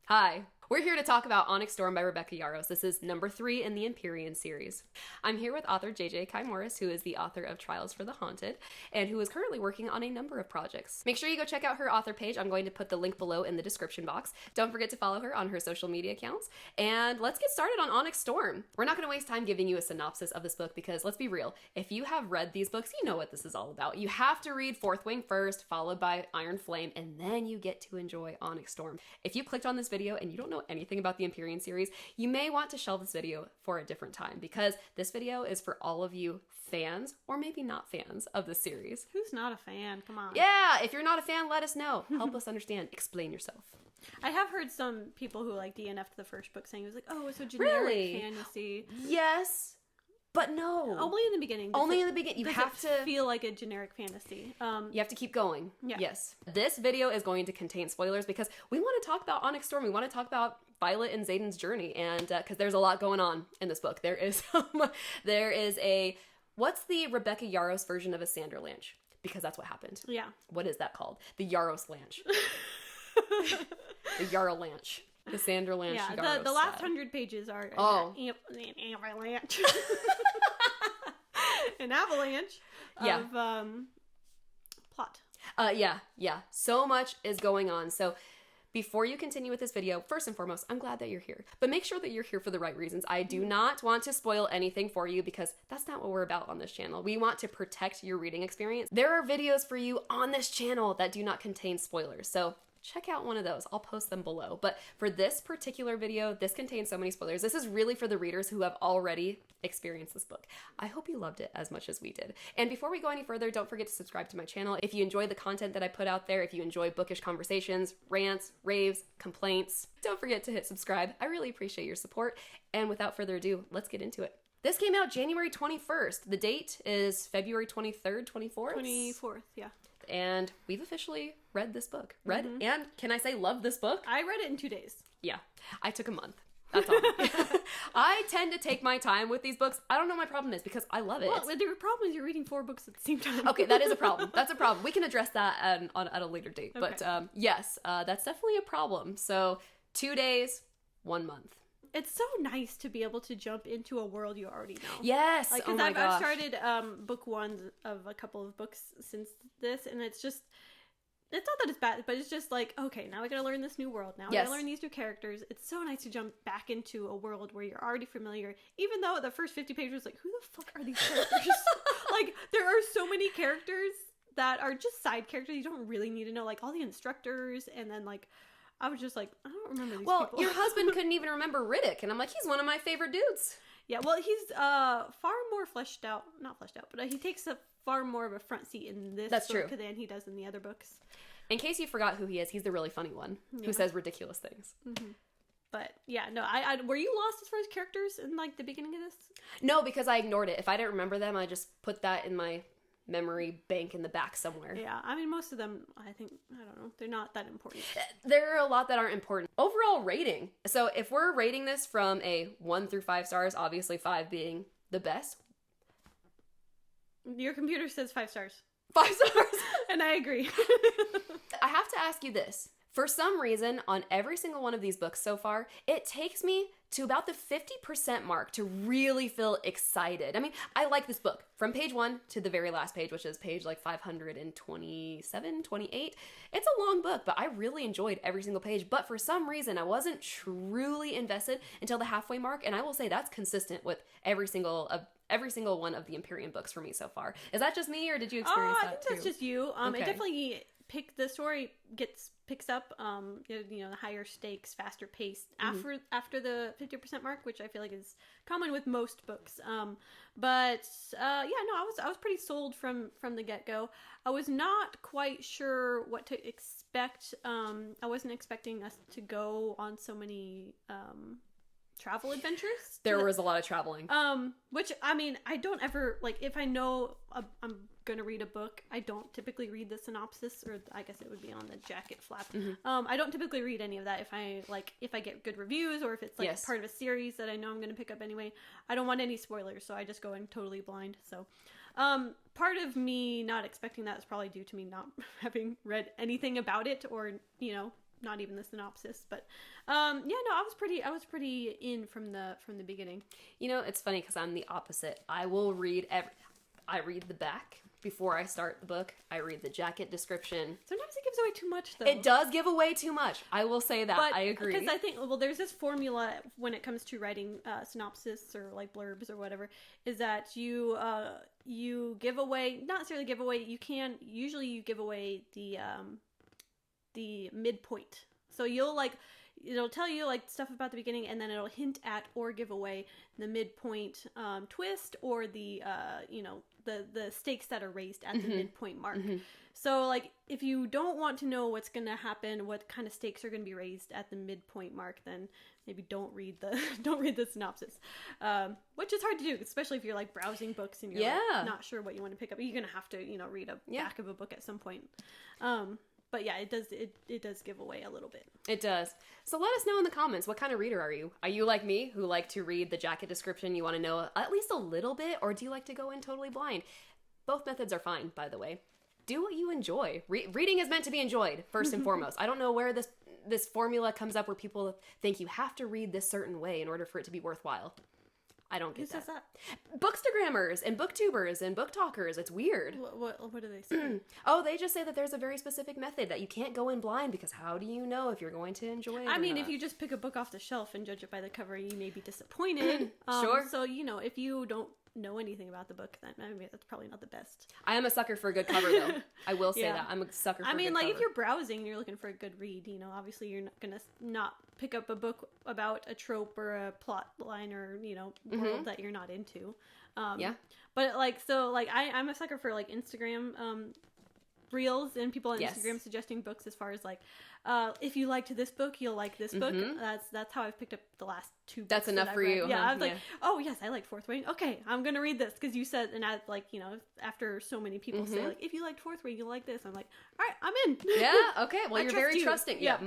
Hi. We're here to talk about Onyx Storm by Rebecca Yarros. This is number 3 in the Empyrean Series. I'm here with author JJ Kai Morris, who is the author of Trials for the Haunted, and who is currently working on a number of projects. Make sure you go check out her author page. I'm going to put the link below in the description box. Don't forget to follow her on her social media accounts. And let's get started on Onyx Storm. We're not going to waste time giving you a synopsis of this book because, let's be real, if you have read these books, you know what this is all about. You have to read Fourth Wing first, followed by Iron Flame, and then you get to enjoy Onyx Storm. If you clicked on this video and you don't know anything about the Empyrean series, you may want to shelve this video for a different time because this video is for all of you fans or maybe not fans of the series. Who's not a fan? Come on. Yeah, if you're not a fan, let us know. Help us understand. Explain yourself. I have heard some people who like DNF'd the first book saying it was like, oh, it's a generic fantasy. Yes. But no. Only in the beginning. Only in the beginning. You have to feel like a generic fantasy. You have to keep going. Yeah. Yes. This video is going to contain spoilers because we want to talk about Onyx Storm. We want to talk about Violet and Xaden's journey, and because there's a lot going on in this book. There is a what's the Rebecca Yarros version of a Sanderlanche? Because that's what happened. Yeah. What is that called? The Yarros Lanche. The Yarrolanche. The Sanderlanche. Yeah. The last 100 pages are an avalanche. An avalanche of plot. Yeah. So much is going on. So before you continue with this video, first and foremost, I'm glad that you're here. But make sure that you're here for the right reasons. I do not want to spoil anything for you because that's not what we're about on this channel. We want to protect your reading experience. There are videos for you on this channel that do not contain spoilers. So check out one of those. I'll post them below. But for this particular video, this contains so many spoilers. This is really for the readers who have already experienced this book. I hope you loved it as much as we did. And before we go any further, don't forget to subscribe to my channel. If you enjoy the content that I put out there, if you enjoy bookish conversations, rants, raves, complaints, don't forget to hit subscribe. I really appreciate your support. And without further ado, let's get into it. This came out January 21st. The date is February 23rd, 24th? 24th, yeah. And we've officially read this book. And can I say love this book? I read it in 2 days. Yeah. I took a month. That's all. I tend to take my time with these books. I don't know what my problem is because I love it. Well, the problem is you're reading 4 books at the same time. Okay, that is a problem. That's a problem. We can address that at a later date. Okay. But yes, that's definitely a problem. So 2 days, 1 month. It's so nice to be able to jump into a world you already know. Yes. Like, oh my gosh. I've started book 1 of a couple of books since this, and it's not that it's bad, but it's just like, okay, now I gotta learn this new world. Now I gotta learn these new characters. It's so nice to jump back into a world where you're already familiar, even though the first 50 pages was like, who the fuck are these characters? Like, there are so many characters that are just side characters you don't really need to know, like all the instructors, and then like, I was just like, I don't remember these people. Your husband couldn't even remember Riddick, and I'm like, he's one of my favorite dudes. Yeah, well, he's far more not fleshed out, but he takes a far more of a front seat in this book than he does in the other books. In case you forgot who he is, he's the really funny one who says ridiculous things. Mm-hmm. But yeah, no, I were you lost as far as characters in like the beginning of this? No, because I ignored it. If I didn't remember them, I just put that in my memory bank in the back somewhere. Yeah, I mean, most of them, I don't know, they're not that important. There are a lot that aren't important. Overall rating. So if we're rating this from a 1 through 5 stars, obviously 5 being the best. Your computer says 5 stars. 5 stars! And I agree. I have to ask you this. For some reason, on every single one of these books so far, it takes me to about the 50% mark to really feel excited. I mean, I like this book. From page 1 to the very last page, which is page like 527, 28. It's a long book, but I really enjoyed every single page. But for some reason, I wasn't truly invested until the halfway mark. And I will say that's consistent with every single one of the Empyrean books for me so far. Is that just me, or did you experience that too? I think that's just you. Okay. It definitely the story picks up, the higher stakes, faster paced after the 50% mark, which I feel like is common with most books. I was pretty sold from the get-go. I was not quite sure what to expect. I wasn't expecting us to go on so many travel adventures. There was a lot of traveling. Which, I mean, I don't ever, like, if I know I'm gonna read a book, I don't typically read the synopsis, or I guess it would be on the jacket flap. I don't typically read any of that if I get good reviews, or if it's like part of a series that I know I'm gonna pick up anyway. I don't want any spoilers, so I just go in totally blind. So part of me not expecting that is probably due to me not having read anything about it, or not even the synopsis. But yeah, no, I was pretty in from the beginning. You know, it's funny because I'm the opposite. I will read I read the back before I start the book. I read the jacket description. Sometimes it gives away too much, though. It does give away too much. I will say that. But, I agree. Because I think, well, there's this formula when it comes to writing synopsis or like blurbs or whatever, is that you give away, not necessarily give away, you give away the midpoint. So it'll tell you like stuff about the beginning, and then it'll hint at or give away the midpoint twist or the the stakes that are raised at the midpoint mark. So like if you don't want to know what's going to happen, what kind of stakes are going to be raised at the midpoint mark, then maybe don't read the synopsis, which is hard to do, especially if you're like browsing books and you're like, not sure what you want to pick up. You're going to have to read a back of a book at some point. But yeah, it does give away a little bit. It does. So let us know in the comments, what kind of reader are you? Are you like me, who like to read the jacket description? You want to know at least a little bit, or do you like to go in totally blind? Both methods are fine, by the way. Do what you enjoy. Reading is meant to be enjoyed, first and foremost. I don't know where this formula comes up where people think you have to read this certain way in order for it to be worthwhile. I don't get Who says that? Bookstagrammers and booktubers and book talkers. It's weird. What do they say? Oh, they just say that there's a very specific method that you can't go in blind, because how do you know if you're going to enjoy it? I mean, not? if you just pick a book off the shelf and judge it by the cover, you may be disappointed. Sure. So, if you don't know anything about the book, then that's probably not the best. I am a sucker for a good cover, though. I will say that. I'm a sucker for a good cover. Like, if you're browsing and you're looking for a good read, obviously you're not going to not pick up a book about a trope or a plot line or, world that you're not into. But, I'm a sucker for, Instagram reels and people on Instagram suggesting books, as far as, if you liked this book, you'll like this book. That's how I've picked up the last 2 books. That's enough for you. Yeah, I was like, oh yes, I like Fourth Wing. Okay, I'm gonna read this because you said, and I after so many people say if you liked Fourth Wing, you'll like this. I'm like, all right, I'm in. Yeah. Okay. Well, you're very trusting. Yeah.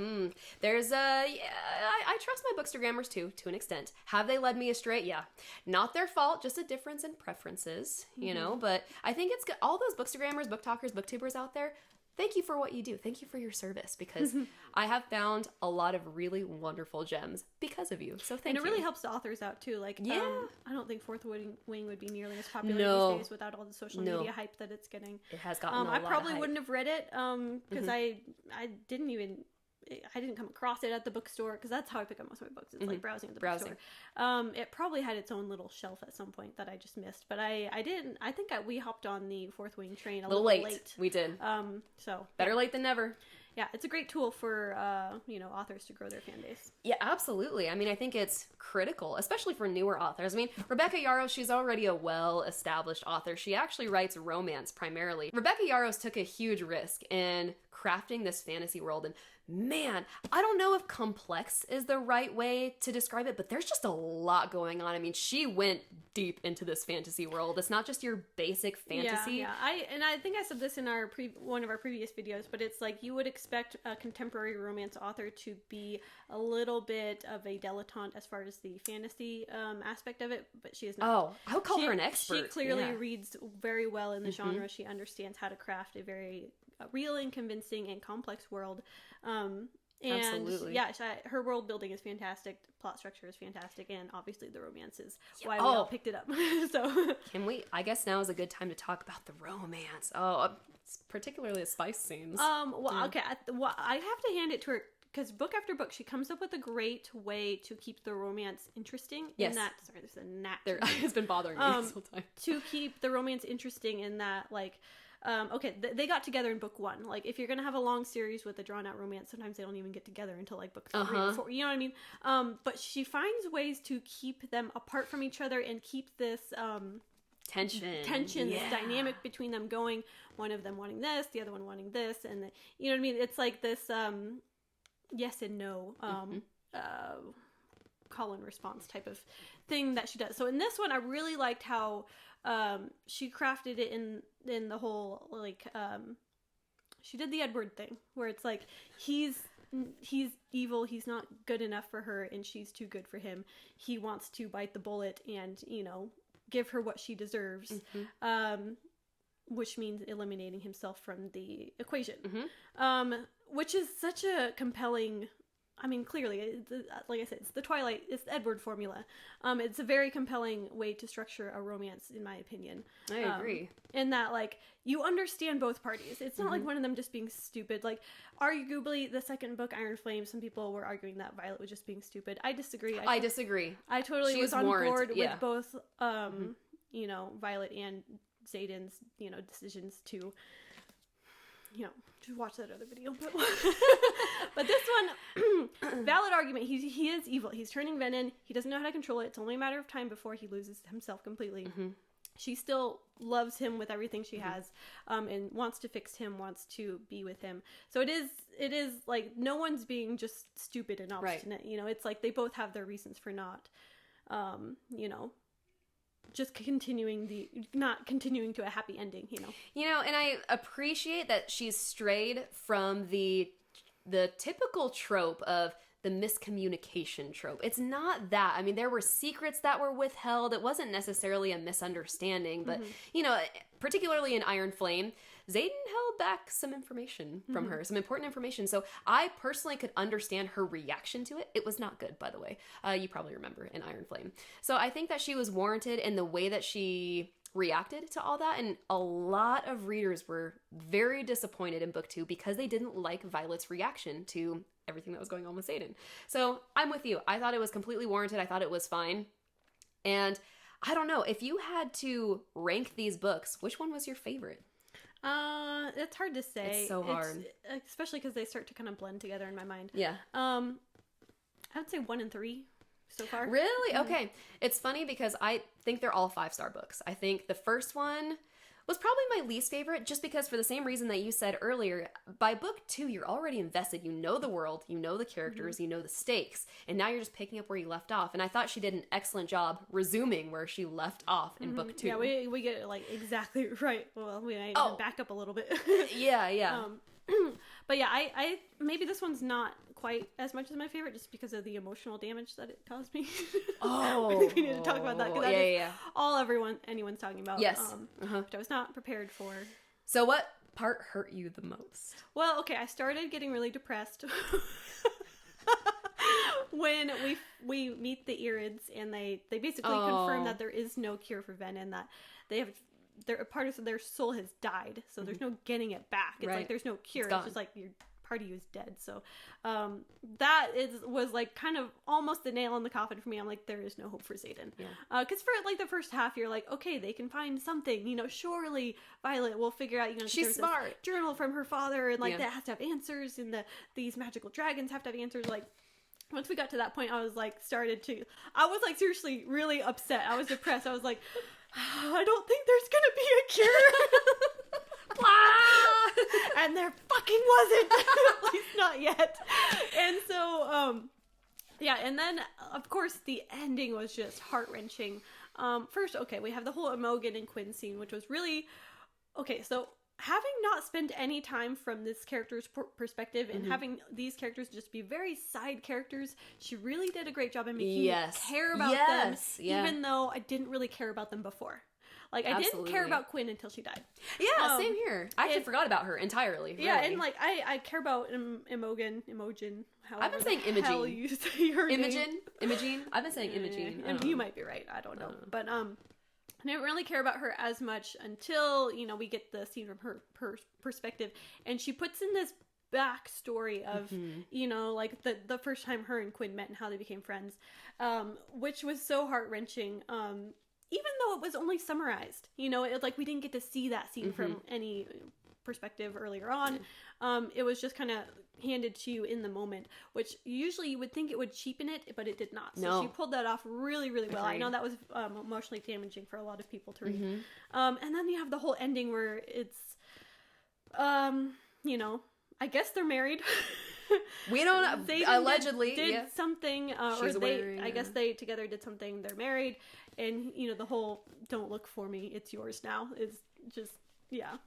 There's I trust my bookstagrammers too, to an extent. Have they led me astray? Yeah. Not their fault, just a difference in preferences. But I think it's good. All those bookstagrammers, book talkers, booktubers out there, thank you for what you do. Thank you for your service, because I have found a lot of really wonderful gems because of you. So thank you. And it really helps the authors out too. I don't think Fourth Wing would be nearly as popular these days without all the social media hype that it's getting. It has gotten a lot I probably of hype. wouldn't have read it because I didn't come across it at the bookstore, because that's how I pick up most of my books. It's like browsing at the bookstore. It probably had its own little shelf at some point that I just missed, but I didn't. I think we hopped on the Fourth Wing train a little late. We did. So better late than never. Yeah, it's a great tool for authors to grow their fan base. Yeah, absolutely. I mean, I think it's critical, especially for newer authors. I mean, Rebecca Yarros, she's already a well-established author. She actually writes romance primarily. Rebecca Yarros took a huge risk in crafting this fantasy world, and man, I don't know if complex is the right way to describe it, but there's just a lot going on. I mean, she went deep into this fantasy world. It's not just your basic fantasy. Yeah. I think I said this in one of our previous videos, but it's like you would expect a contemporary romance author to be a little bit of a dilettante as far as the fantasy aspect of it, but she is not. Oh, I would call her an expert. She clearly reads very well in the genre. She understands how to craft a very real and convincing and complex world. And absolutely. Yeah, her world building is fantastic, plot structure is fantastic, and obviously the romance is why we all picked it up. So can we, I guess now is a good time to talk about the romance. Particularly the spice scenes. Okay, I have to hand it to her, because book after book she comes up with a great way to keep the romance interesting. Yes. Sorry, there's a gnat. It's been bothering me this whole time. To keep the romance interesting in that, they got together in book 1. Like, if you're gonna have a long series with a drawn out romance, sometimes they don't even get together until like book 3 or 4. You know what I mean? But she finds ways to keep them apart from each other and keep this tension, this dynamic between them going. One of them wanting this, the other one wanting this, and you know what I mean? It's like this yes and no call and response type of thing that she does. So in this one, I really liked how she crafted it in the whole she did the Edward thing, where it's like he's evil, he's not good enough for her, and she's too good for him. He wants to bite the bullet and give her what she deserves. which means eliminating himself from the equation. Mm-hmm. Which is such a compelling... I mean, clearly, like I said, it's the Twilight, it's the Edward formula. It's a very compelling way to structure a romance, in my opinion. I agree. In that, like, you understand both parties. It's not like one of them just being stupid. Like, arguably, the second book, Iron Flame, some people were arguing that Violet was just being stupid. I disagree. I disagree. I totally was on board with both, you know, Violet and Xaden's, you know, decisions to... you know, to watch that other video. But this one, valid argument. He is evil. He's turning venom. He doesn't know how to control it. It's only a matter of time before he loses himself completely. She still loves him with everything she has, and wants to fix him, wants to be with him. So it is like, no one's being just stupid and obstinate. Right. You know, it's like they both have their reasons for not, you know, just not continuing to a happy ending, you know. You know, and I appreciate that she's strayed from the typical trope of the miscommunication trope. It's not that. I mean, there were secrets that were withheld. It wasn't necessarily a misunderstanding, but, you know, particularly in Iron Flame, Xaden held back some information from her, some important information. So I personally could understand her reaction to it. It was not good, by the way. You probably remember in Iron Flame. So I think that she was warranted in the way that she reacted to all that. And a lot of readers were very disappointed in book 2 because they didn't like Violet's reaction to everything that was going on with Xaden. So I'm with you. I thought it was completely warranted. I thought it was fine. And I don't know, if you had to rank these books, which one was your favorite? It's hard to say. It's so hard. Especially because they start to kind of blend together in my mind. Yeah. I would say 1 and 3 so far. Really? Okay. It's funny because I think they're all 5-star books. I think the first one was probably my least favorite, just because for the same reason that you said earlier, by book 2, you're already invested. You know the world, you know the characters, you know the stakes, and now you're just picking up where you left off. And I thought she did an excellent job resuming where she left off in book 2. Yeah, we get it like exactly right. Well, we might even back up a little bit. Yeah. But yeah, I maybe this one's not quite as much as my favorite, just because of the emotional damage that it caused me. Oh, I think we need to talk about that, because yeah. All anyone's talking about. Yes, which I was not prepared for. So what part hurt you the most? Well, okay, I started getting really depressed when we meet the Irids, and they basically confirm that there is no cure for venom, and that they have a part of their soul has died, so there's no getting it back. It's like there's no cure. It's just like your part of you is dead. So that was like kind of almost the nail in the coffin for me. I'm like, there is no hope for Xaden. Because for like the first half, you're like, okay, they can find something. You know, surely Violet will figure out. You know, she's smart. Journal from her father, and like that has to have answers, and these magical dragons have to have answers. Like, once we got to that point, I was like, I was like seriously really upset. I was depressed. I was like, I don't think there's gonna be a cure. And there fucking wasn't. At least not yet. And so, yeah, and then, of course, the ending was just heart-wrenching. First, okay, we have the whole Imogen and Quinn scene, which was really... Okay, so having not spent any time from this character's perspective, and having these characters just be very side characters, she really did a great job in making me care about them, even though I didn't really care about them before. Like, I didn't care about Quinn until she died. Yeah, same here. I actually forgot about her entirely. Really. Yeah, and like, I care about Imogen, I've been saying Imogene. How you say her name. Imogene? I've been saying Imogene. And you might be right. I don't know. But, I didn't really care about her as much until, you know, we get the scene from her perspective. And she puts in this backstory of, you know, like the first time her and Quinn met and how they became friends, which was so heart-wrenching. Even though it was only summarized, you know, like we didn't get to see that scene from any perspective earlier on. It was just kind of handed to you in the moment, which usually you would think it would cheapen it, but it did not. So she pulled that off really, really well. I know that was emotionally damaging for a lot of people to read. And then you have the whole ending where it's, you know, I guess they're married. We don't know. They allegedly did something, or I guess they together did something. They're married, and you know the whole "don't look for me, it's yours now" is just yeah.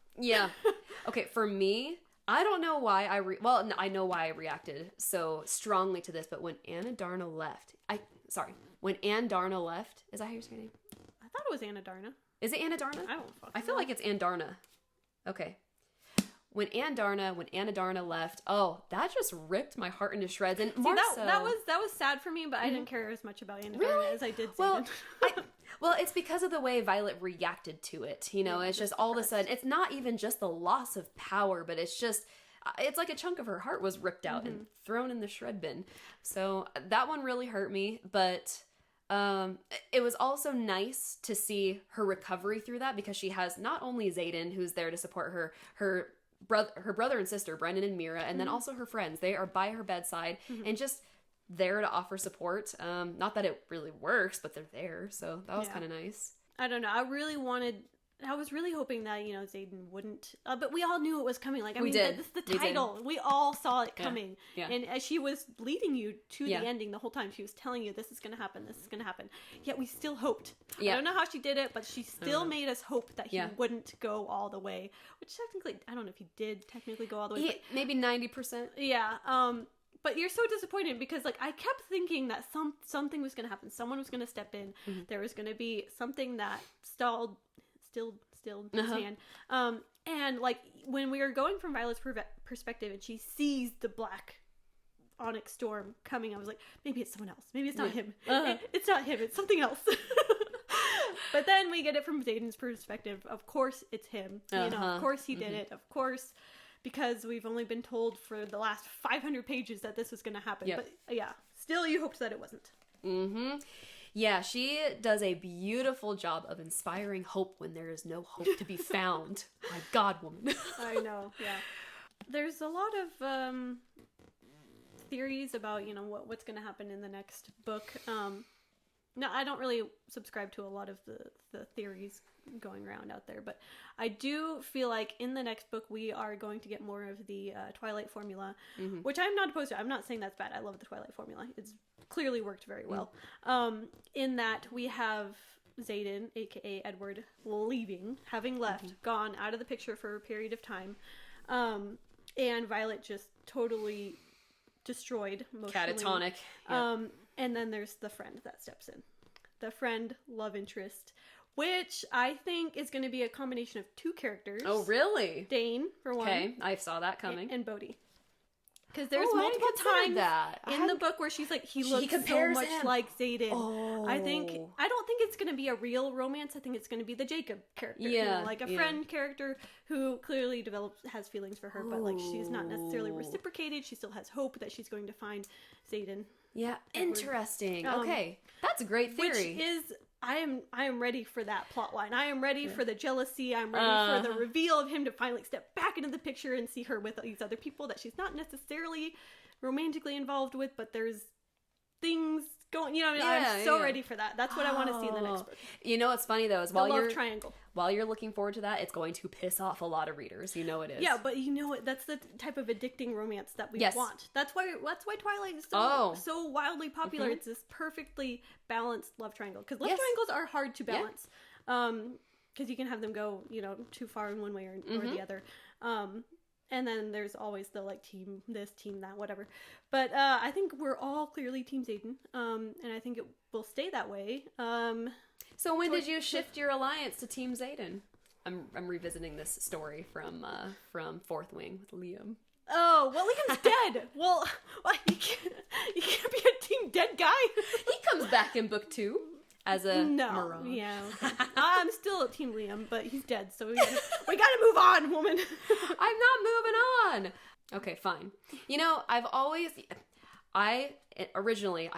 Okay, for me, I don't know why I know why I reacted so strongly to this, but when Anna Darna left, when Anne Darna left, is that how you're saying her name? I thought it was Anna Darna. Is it Anna Darna? I don't fucking I feel like it's Anne Darna. Okay. When Anadarna left, that just ripped my heart into shreds. And more so, that was sad for me, but I didn't care as much about Anadarna really? as I did Well, Xaden. well, it's because of the way Violet reacted to it. You know, it's just all of a sudden, it's not even just the loss of power, but it's like a chunk of her heart was ripped out and thrown in the shred bin. So that one really hurt me, but it was also nice to see her recovery through that, because she has not only Xaden, who's there to support her brother and sister, Brennan and Mira, and then also her friends. They are by her bedside and just there to offer support. Not that it really works, but they're there, so that was kind of nice. I don't know. I was really hoping that, you know, Xaden wouldn't, but we all knew it was coming. Like, I mean, this is the title. We all saw it coming. Yeah. And as she was leading you to the ending the whole time, she was telling you, this is going to happen, this is going to happen. Yet we still hoped. I don't know how she did it, but she still made us hope that he wouldn't go all the way. Which technically, I don't know if he did technically go all the way. But, maybe 90%. Yeah. But you're so disappointed because, like, I kept thinking that something was going to happen. Someone was going to step in. There was going to be something that still his hand. And like when we were going from Violet's perspective and she sees the black Onyx Storm coming, I was like, maybe it's someone else. Maybe it's not him. It's not him. It's something else. But then we get it from Xaden's perspective. Of course it's him. You know, of course he did it. Of course, because we've only been told for the last 500 pages that this was going to happen. But yeah, still you hoped that it wasn't. Yeah, she does a beautiful job of inspiring hope when there is no hope to be found. My God, woman. I know, yeah. There's a lot of theories about, you know, what's going to happen in the next book. No, I don't really subscribe to a lot of the theories going around out there, but I do feel like in the next book we are going to get more of the Twilight formula, which I'm not opposed to. I'm not saying that's bad. I love the Twilight formula. It's clearly worked very well. In that we have Xaden, aka Edward, having left, gone out of the picture for a period of time, and Violet just totally destroyed emotionally. Catatonic. And then there's the friend that steps in. The friend, love interest, which I think is going to be a combination of two characters. Oh, really? Dane, for one. Okay, I saw that coming. And Bodhi. Because there's multiple times in the book where she's like, he looks so much like Xaden. I don't think it's going to be a real romance. I think it's going to be the Jacob character. Yeah. You know, like a friend character who clearly has feelings for her, but like she's not necessarily reciprocated. She still has hope that she's going to find Xaden. Yeah. Interesting. Okay. That's a great theory. Which is, I am ready for that plot line. I am ready for the jealousy. I'm ready for the reveal of him to finally step back into the picture and see her with these other people that she's not necessarily romantically involved with, but there's things going, you know, I'm so ready for that. That's what I want to see in the next book. You know what's funny though is triangle. While you're looking forward to that, it's going to piss off a lot of readers. You know it is. Yeah, but you know what? That's the type of addicting romance that we want. That's why Twilight is so wildly popular. It's this perfectly balanced love triangle. Because love triangles are hard to balance. Because you can have them go, you know, too far in one way or the other. And then there's always the like team this, team that, whatever. But I think we're all clearly Team Xaden. And I think it will stay that way. So when did you shift your alliance to Team Xaden? I'm revisiting this story from Fourth Wing with Liam. Oh, well, Liam's dead. Well, you can't be a Team Dead guy. He comes back in book 2 as a Mirage. Yeah. Okay. I'm still a Team Liam, but he's dead, so we gotta move on, woman. I'm not moving on. Okay, fine. You know, I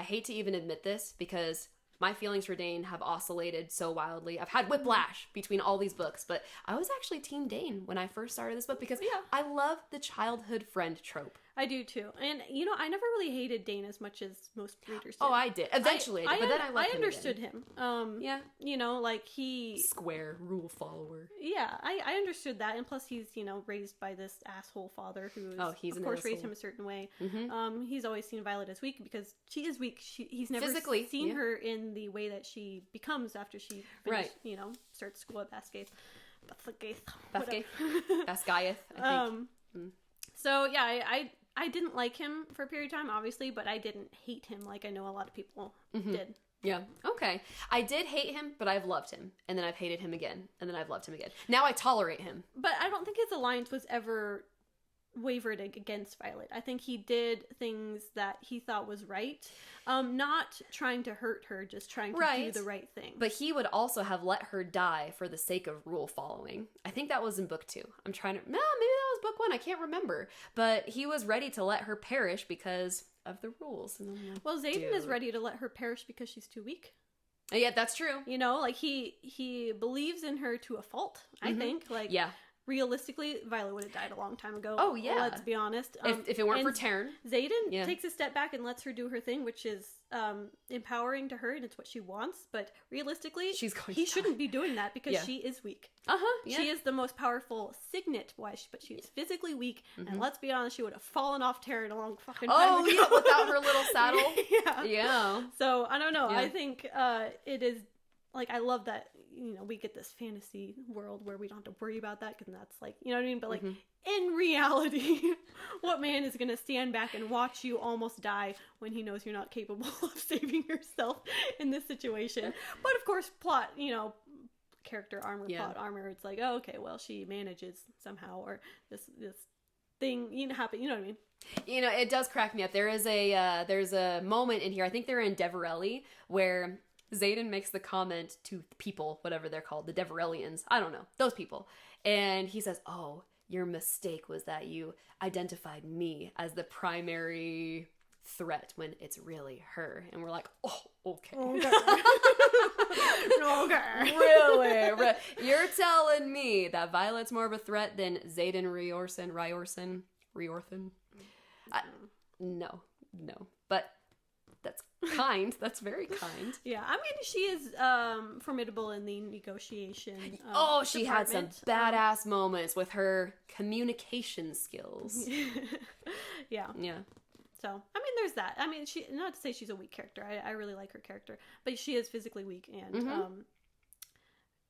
hate to even admit this because my feelings for Dane have oscillated so wildly. I've had whiplash between all these books, but I was actually Team Dane when I first started this book because I love the childhood friend trope. I do too. And, you know, I never really hated Dane as much as most readers did. Oh, I did. Eventually I did, but then I loved him. I understood him. Yeah. You know, like he... Square rule follower. Yeah, I understood that. And plus he's, you know, raised by this asshole father who's, of course, raised him a certain way. He's always seen Violet as weak because she is weak. He's never physically seen her in the way that she becomes after she you know, starts school at Basgaith. Basgaith, I think. So, yeah, I didn't like him for a period of time, obviously, but I didn't hate him like I know a lot of people did. Yeah. Okay. I did hate him, but I've loved him. And then I've hated him again. And then I've loved him again. Now I tolerate him. But I don't think his alliance was ever wavered against Violet. I think he did things that he thought was right. Not trying to hurt her, just trying to do the right thing. But he would also have let her die for the sake of rule following. I think that was in book 2. I'm trying to... No, maybe that was book 1. I can't remember. But he was ready to let her perish because of the rules. And I'm like, well, Xaden is ready to let her perish because she's too weak. Yeah, that's true. You know, like he believes in her to a fault, I think. Like, yeah. Realistically, Violet would have died a long time ago. Oh, yeah. Let's be honest. If it weren't for Taryn. Xaden takes a step back and lets her do her thing, which is empowering to her, and it's what she wants. But realistically, he shouldn't be doing that because she is weak. Yeah. She is the most powerful signet, but she is physically weak. And let's be honest, she would have fallen off Taryn a long fucking time ago. Yeah, without her little saddle. Yeah. So, I don't know. Yeah. I think it is... Like, I love that, you know, we get this fantasy world where we don't have to worry about that because that's like, you know what I mean? But like, in reality, what man is going to stand back and watch you almost die when he knows you're not capable of saving yourself in this situation? But of course, plot, you know, character armor, plot armor, it's like, oh, okay, well, she manages somehow, or this thing, you know, happen, you know what I mean? You know, it does crack me up. There's a moment in here, I think they're in Deverelli, where Xaden makes the comment to people, whatever they're called, the Deverellians. I don't know. Those people. And he says, oh, your mistake was that you identified me as the primary threat when it's really her. And we're like, oh, okay. Okay. Really? You're telling me that Violet's more of a threat than Xaden Riorthan? No. But... That's kind. That's very kind. Yeah, I mean, she is formidable in the negotiation. She had some badass moments with her communication skills. Yeah. So, I mean, there's that. I mean, she, not to say she's a weak character. I really like her character, but she is physically weak, and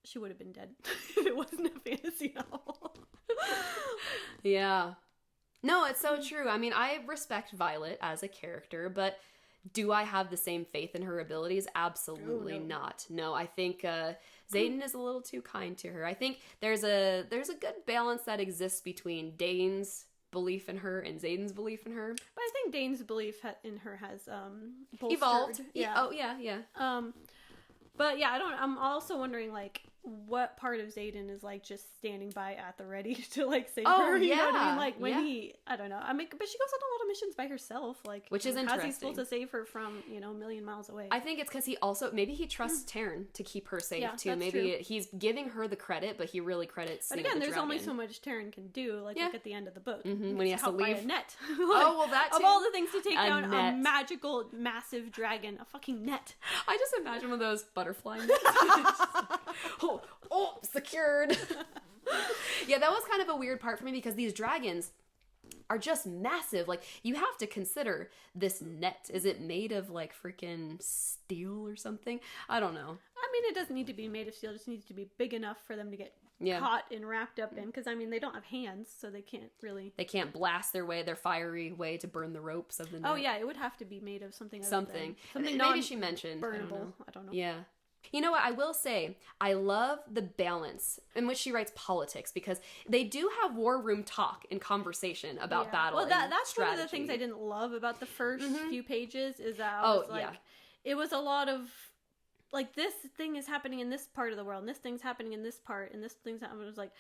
she would have been dead if it wasn't a fantasy novel. Yeah. No, it's so true. I mean, I respect Violet as a character, but do I have the same faith in her abilities? Absolutely not. No, I think Xaden is a little too kind to her. I think there's a good balance that exists between Dane's belief in her and Xaden's belief in her. But I think Dane's belief in her has bolstered. Evolved. Yeah. Oh, yeah. But yeah, I'm also wondering, like, what part of Xaden is, like, just standing by at the ready to, like, save her? You know what I mean? Like, when I don't know. I mean, but she goes on a lot of missions by herself, like, which is interesting. How's he supposed to save her from, you know, a million miles away? I think it's because maybe he trusts Taryn to keep her safe, too. Maybe true. He's giving her the credit, but he really credits But again, there's only so much Taryn can do, like, look at the end of the book. When he has to leave. By a net. That too. Of all the things to take down a magical, massive dragon, a fucking net. I just imagine one of those butterfly nets. Secured. Yeah, that was kind of a weird part for me because these dragons are just massive. Like, you have to consider this net. Is it made of, like, freaking steel or something? I don't know. I mean, it doesn't need to be made of steel. It just needs to be big enough for them to get caught and wrapped up in. Because, I mean, they don't have hands, so they can't really... They can't blast their fiery way to burn the ropes of the net. Oh, yeah, it would have to be made of something maybe she mentioned. Burnable. I don't know. Yeah. You know what, I will say, I love the balance in which she writes politics because they do have war room talk and conversation about battle. Well, that's strategy. One of the things I didn't love about the first few pages is that I was it was a lot of, like, this thing is happening in this part of the world, and this thing's happening in this part, and this thing's happening. I was like,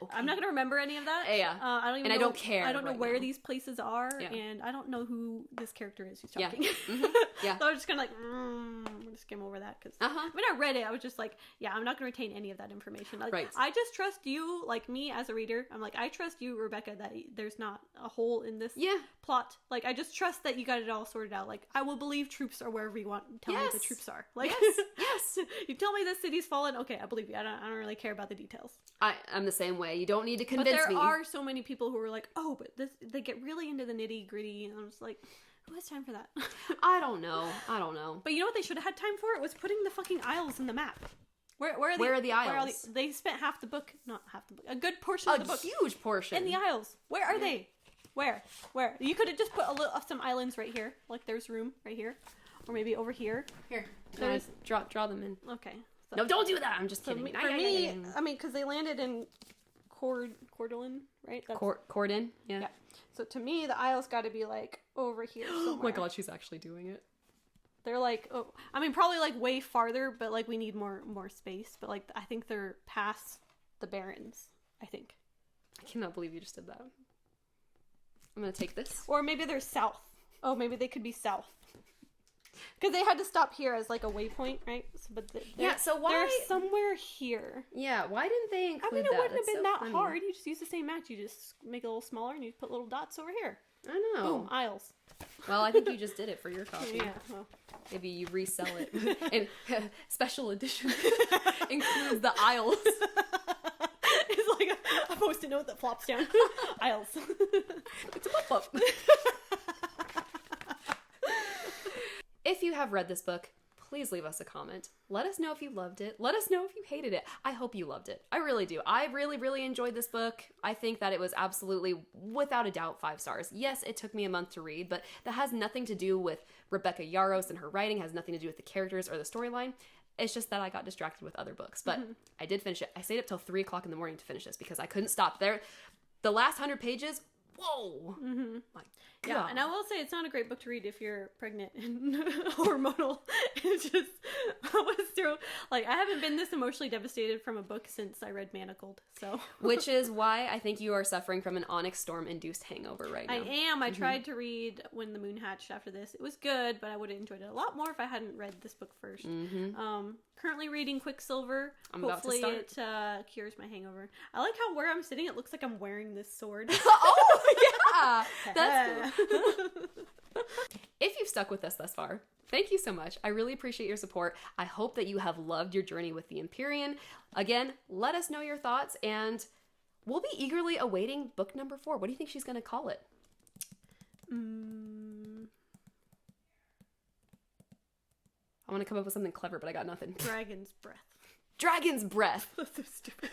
okay. I'm not going to remember any of that. Yeah. I don't care. I don't know where these places are, and I don't know who this character is who's talking. Yeah. So I was just kind of like, we'll just skim over that. Because when I read it, I was just like, I'm not going to retain any of that information. Like, I just trust you, like me as a reader. I'm like, I trust you, Rebecca, that there's not a hole in this plot. Like, I just trust that you got it all sorted out. Like, I will believe troops are wherever you want. Tell me the troops are. Like, yes. You tell me this city's fallen. Okay, I believe you. I don't really care about the details. I'm the same way. You don't need to convince me. But there are so many people who are like, oh, but they get really into the nitty gritty, and I'm just like, who has time for that? I don't know. But you know what they should have had time for? It was putting the fucking isles in the map. Where are the isles? They spent half the book, not half the book, a good portion of the book. A huge portion. In the isles. Where are they? Where? You could have just put some islands right here. Like, there's room right here. or maybe over here. Here, draw them in. Okay. So, no, don't do that. I'm just kidding. For me, I mean, because they landed in Cordillon, right? Cordon, yeah. So to me, the aisles got to be like over here somewhere. Oh my god, she's actually doing it. They're like, I mean, probably like way farther, but like we need more space. But like, I think they're past the Barrens. I think. I cannot believe you just did that. I'm gonna take this. Or maybe they're south. Oh, maybe they could be south. Because they had to stop here as like a waypoint, right? So why? They're somewhere here. Yeah, why didn't they include that? I mean, it wouldn't have been that funny. hard. You just use the same match. You just make it a little smaller and you put little dots over here. I know. Boom, aisles. Well, I think you just did it for your copy. Yeah. Well. Maybe you resell it. And special edition includes the aisles. It's like a post-it note that flops down. Aisles. It's a pop-up. If you have read this book, please leave us a comment. Let us know if you loved it. Let us know if you hated it. I hope you loved it. I really do. I really, really enjoyed this book. I think that it was absolutely, without a doubt, 5 stars. Yes, it took me a month to read, but that has nothing to do with Rebecca Yarros and her writing, has nothing to do with the characters or the storyline. It's just that I got distracted with other books. But I did finish it. I stayed up till 3 o'clock in the morning to finish this because I couldn't stop. The last 100 pages, whoa! Yeah, and I will say it's not a great book to read if you're pregnant and hormonal. It's just, I was through, like, I haven't been this emotionally devastated from a book since I read Manacled, so. Which is why I think you are suffering from an Onyx Storm induced hangover right now. I am. I tried to read When the Moon Hatched after this. It was good, but I would have enjoyed it a lot more if I hadn't read this book first. Currently reading Quicksilver. Hopefully it cures my hangover. I like how where I'm sitting, it looks like I'm wearing this sword. Oh, yeah! That's cool. If you've stuck with us thus far, thank you so much. I really appreciate your support. I hope that you have loved your journey with the Empyrean. Again, let us know your thoughts, and we'll be eagerly awaiting book number 4. What do you think she's going to call it? I want to come up with something clever, but I got nothing. Dragon's Breath. Dragon's Breath. That's so stupid.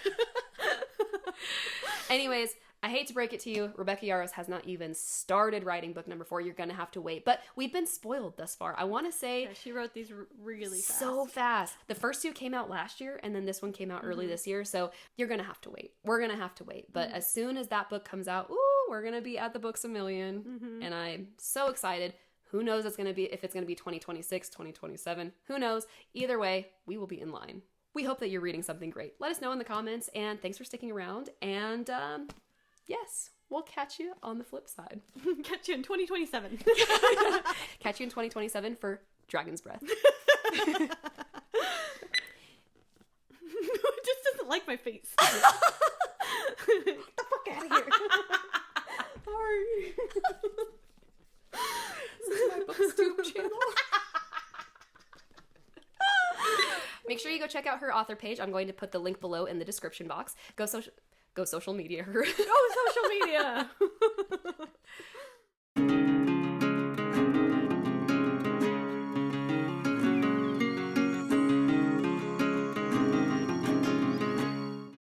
Anyways, I hate to break it to you, Rebecca Yarros has not even started writing book number 4. You're going to have to wait. But we've been spoiled thus far. I want to say... Yeah, she wrote these really fast. So fast. The first 2 came out last year, and then this one came out early this year. So you're going to have to wait. We're going to have to wait. But as soon as that book comes out, we're going to be at the Books A Million. And I'm so excited. Who knows if it's going to be 2026, 2027. Who knows? Either way, we will be in line. We hope that you're reading something great. Let us know in the comments, and thanks for sticking around. And yes, we'll catch you on the flip side. Catch you in 2027. Catch you in 2027 for Dragon's Breath. It just doesn't like my face. Get the fuck out of here. Sorry. This is my booktube channel. Make sure you go check out her author page. I'm going to put the link below in the description box. Go social media her. Go social media.